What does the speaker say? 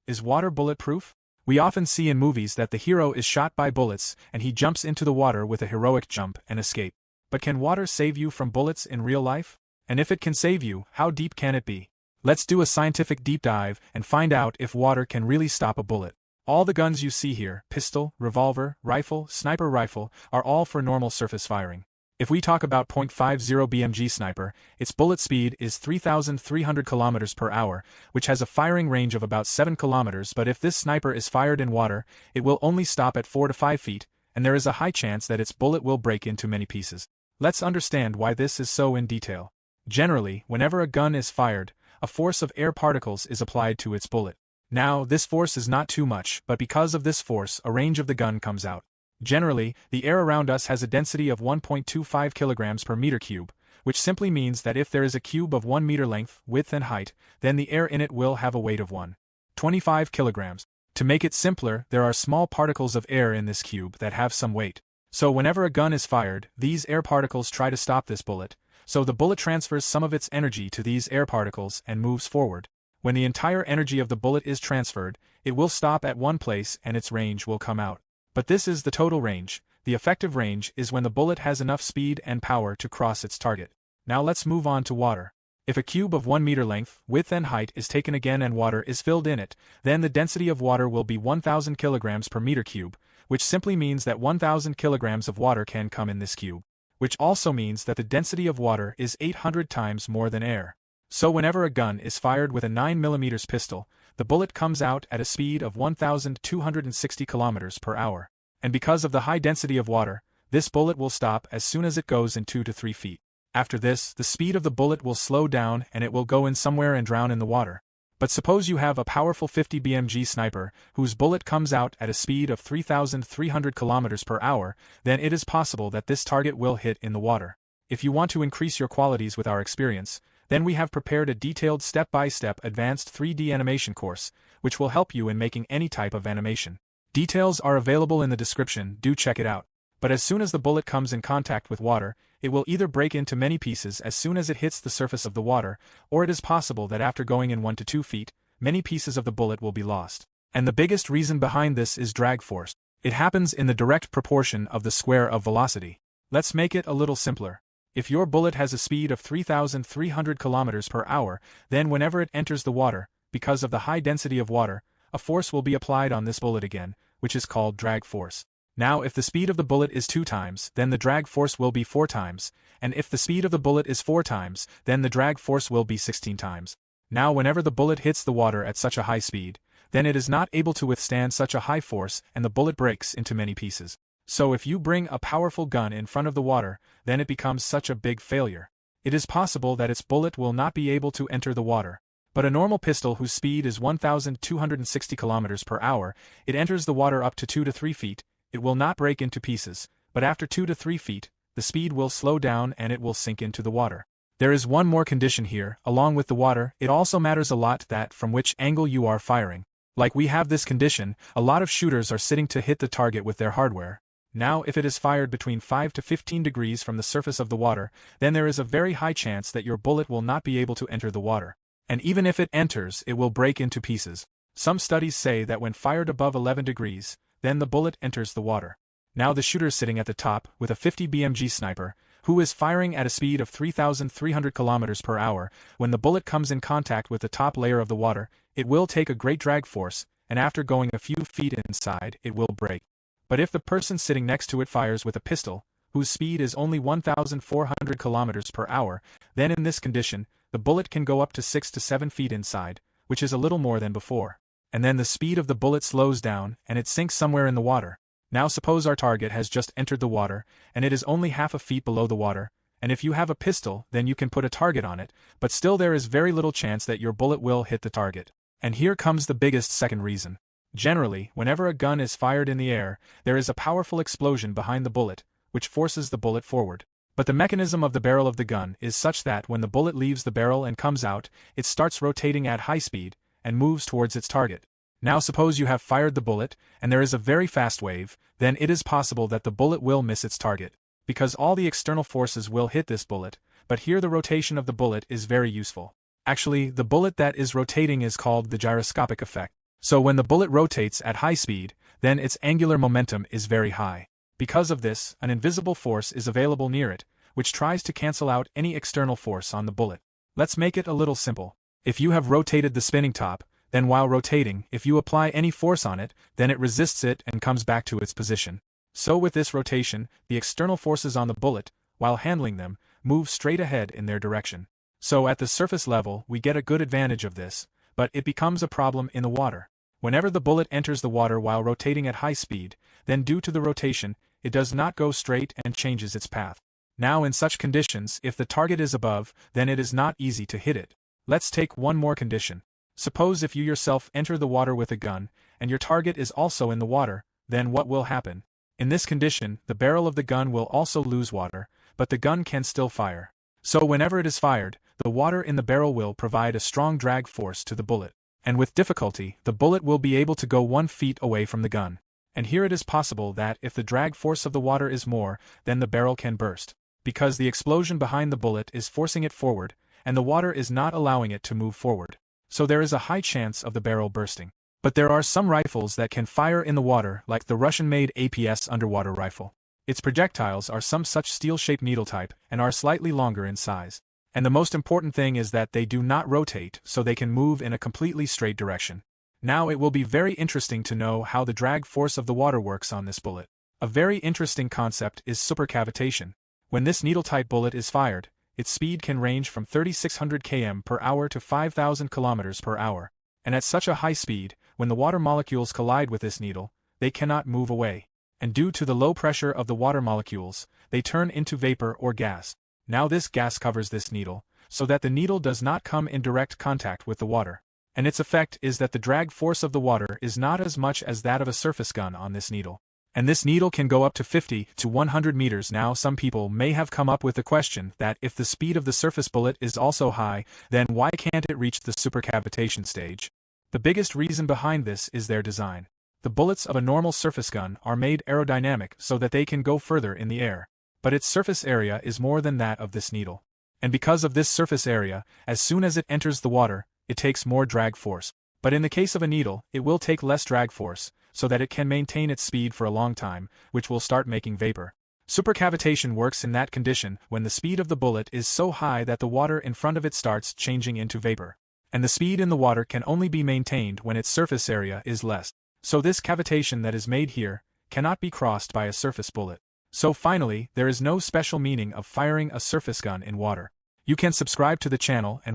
Is water bulletproof? We often see in movies that the hero is shot by bullets and he jumps into the water with a heroic jump and escape. But can water save you from bullets in real life? And if it can save you, how deep can it be? Let's do a scientific deep dive and find out if water can really stop a bullet. All the guns you see here, pistol, revolver, rifle, sniper rifle, are all for normal surface firing. If we talk about .50 BMG sniper, its bullet speed is 3,300 km per hour, which has a firing range of about 7 km, but if this sniper is fired in water, it will only stop at 4 to 5 feet, and there is a high chance that its bullet will break into many pieces. Let's understand why this is so in detail. Generally, whenever a gun is fired, a force of air particles is applied to its bullet. Now, this force is not too much, but because of this force, a range of the gun comes out. Generally, the air around us has a density of 1.25 kilograms per meter cube, which simply means that if there is a cube of 1 meter length, width and height, then the air in it will have a weight of 1.25 kilograms. To make it simpler, there are small particles of air in this cube that have some weight. So whenever a gun is fired, these air particles try to stop this bullet, so the bullet transfers some of its energy to these air particles and moves forward. When the entire energy of the bullet is transferred, it will stop at one place and its range will come out. But this is the total range. The effective range is when the bullet has enough speed and power to cross its target. Now let's move on to water. If a cube of 1 meter length, width and height is taken again and water is filled in it, then the density of water will be 1,000 kilograms per meter cube, which simply means that 1,000 kilograms of water can come in this cube. Which also means that the density of water is 800 times more than air. So whenever a gun is fired with a 9mm pistol, the bullet comes out at a speed of 1,260 km per hour. And because of the high density of water, this bullet will stop as soon as it goes in 2 to 3 feet. After this, the speed of the bullet will slow down and it will go in somewhere and drown in the water. But suppose you have a powerful 50 BMG sniper whose bullet comes out at a speed of 3,300 km per hour, then it is possible that this target will hit in the water. If you want to increase your qualities with our experience, then we have prepared a detailed step-by-step advanced 3D animation course, which will help you in making any type of animation. Details are available in the description, do check it out. But as soon as the bullet comes in contact with water, it will either break into many pieces as soon as it hits the surface of the water, or it is possible that after going in 1 to 2 feet, many pieces of the bullet will be lost. And the biggest reason behind this is drag force. It happens in the direct proportion of the square of velocity. Let's make it a little simpler. If your bullet has a speed of 3,300 km per hour, then whenever it enters the water, because of the high density of water, a force will be applied on this bullet again, which is called drag force. Now if the speed of the bullet is 2 times, then the drag force will be 4 times, and if the speed of the bullet is 4 times, then the drag force will be 16 times. Now whenever the bullet hits the water at such a high speed, then it is not able to withstand such a high force and the bullet breaks into many pieces. So if you bring a powerful gun in front of the water, then it becomes such a big failure. It is possible that its bullet will not be able to enter the water. But a normal pistol whose speed is 1,260 km per hour, it enters the water up to 2 to 3 feet, it will not break into pieces, but after 2 to 3 feet, the speed will slow down and it will sink into the water. There is one more condition here, along with the water, it also matters a lot that from which angle you are firing. Like we have this condition, a lot of shooters are sitting to hit the target with their hardware. Now if it is fired between 5 to 15 degrees from the surface of the water, then there is a very high chance that your bullet will not be able to enter the water. And even if it enters, it will break into pieces. Some studies say that when fired above 11 degrees, then the bullet enters the water. Now the shooter sitting at the top with a 50 BMG sniper, who is firing at a speed of 3,300 km per hour, when the bullet comes in contact with the top layer of the water, it will take a great drag force, and after going a few feet inside, it will break. But if the person sitting next to it fires with a pistol, whose speed is only 1,400 km per hour, then in this condition, the bullet can go up to 6 to 7 feet inside, which is a little more than before. And then the speed of the bullet slows down and it sinks somewhere in the water. Now suppose our target has just entered the water, and it is only half a feet below the water, and if you have a pistol, then you can put a target on it, but still there is very little chance that your bullet will hit the target. And here comes the biggest second reason. Generally, whenever a gun is fired in the air, there is a powerful explosion behind the bullet, which forces the bullet forward. But the mechanism of the barrel of the gun is such that when the bullet leaves the barrel and comes out, it starts rotating at high speed, and moves towards its target. Now suppose you have fired the bullet, and there is a very fast wave, then it is possible that the bullet will miss its target, because all the external forces will hit this bullet, but here the rotation of the bullet is very useful. Actually, the bullet that is rotating is called the gyroscopic effect. So when the bullet rotates at high speed, then its angular momentum is very high. Because of this, an invisible force is available near it, which tries to cancel out any external force on the bullet. Let's make it a little simple. If you have rotated the spinning top, then while rotating, if you apply any force on it, then it resists it and comes back to its position. So with this rotation, the external forces on the bullet, while handling them, move straight ahead in their direction. So at the surface level, we get a good advantage of this, but it becomes a problem in the water. Whenever the bullet enters the water while rotating at high speed, then due to the rotation, it does not go straight and changes its path. Now in such conditions, if the target is above, then it is not easy to hit it. Let's take one more condition. Suppose if you yourself enter the water with a gun, and your target is also in the water, then what will happen? In this condition, the barrel of the gun will also lose water, but the gun can still fire. So whenever it is fired, the water in the barrel will provide a strong drag force to the bullet. And with difficulty, the bullet will be able to go 1 feet away from the gun. And here it is possible that if the drag force of the water is more, then the barrel can burst. Because the explosion behind the bullet is forcing it forward, and the water is not allowing it to move forward. So there is a high chance of the barrel bursting. But there are some rifles that can fire in the water, like the Russian-made APS underwater rifle. Its projectiles are some such steel-shaped needle type, and are slightly longer in size. And the most important thing is that they do not rotate, so they can move in a completely straight direction. Now it will be very interesting to know how the drag force of the water works on this bullet. A very interesting concept is supercavitation. When this needle-type bullet is fired, its speed can range from 3,600 km per hour to 5,000 km per hour. And at such a high speed, when the water molecules collide with this needle, they cannot move away. And due to the low pressure of the water molecules, they turn into vapor or gas. Now this gas covers this needle, so that the needle does not come in direct contact with the water. And its effect is that the drag force of the water is not as much as that of a surface gun on this needle. And this needle can go up to 50 to 100 meters. Now some people may have come up with the question that if the speed of the surface bullet is also high, then why can't it reach the supercavitation stage? The biggest reason behind this is their design. The bullets of a normal surface gun are made aerodynamic so that they can go further in the air. But its surface area is more than that of this needle. And because of this surface area, as soon as it enters the water, it takes more drag force. But in the case of a needle, it will take less drag force, so that it can maintain its speed for a long time, which will start making vapor. Supercavitation works in that condition when the speed of the bullet is so high that the water in front of it starts changing into vapor. And the speed in the water can only be maintained when its surface area is less. So this cavitation that is made here cannot be crossed by a surface bullet. So finally, there is no special meaning of firing a surface gun in water. You can subscribe to the channel and watch